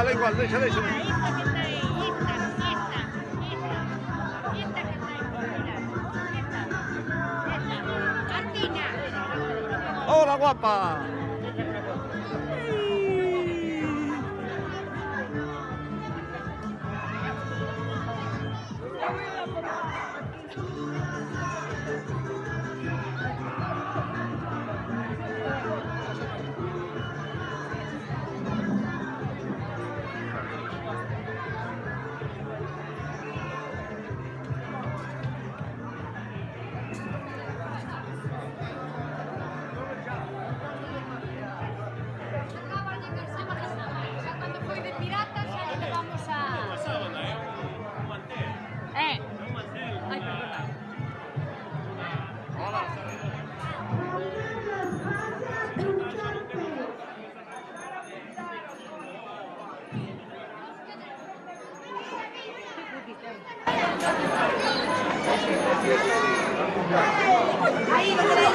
déxala igual, déxala. Esta que está aí, esta que está aí, mira, esta, Martina. Hola, guapa. Xa cando foi de pirata xa lle levamos a... Ai, perdona. Ahí lo de la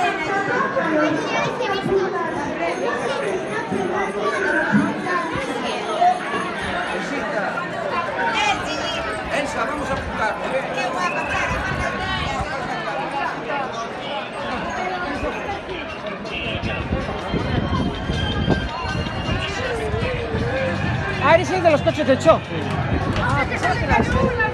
Elsa, vamos a apuntar. Qué guapa, Ah, eres el de los coches de choque. Ah, que sale la luna.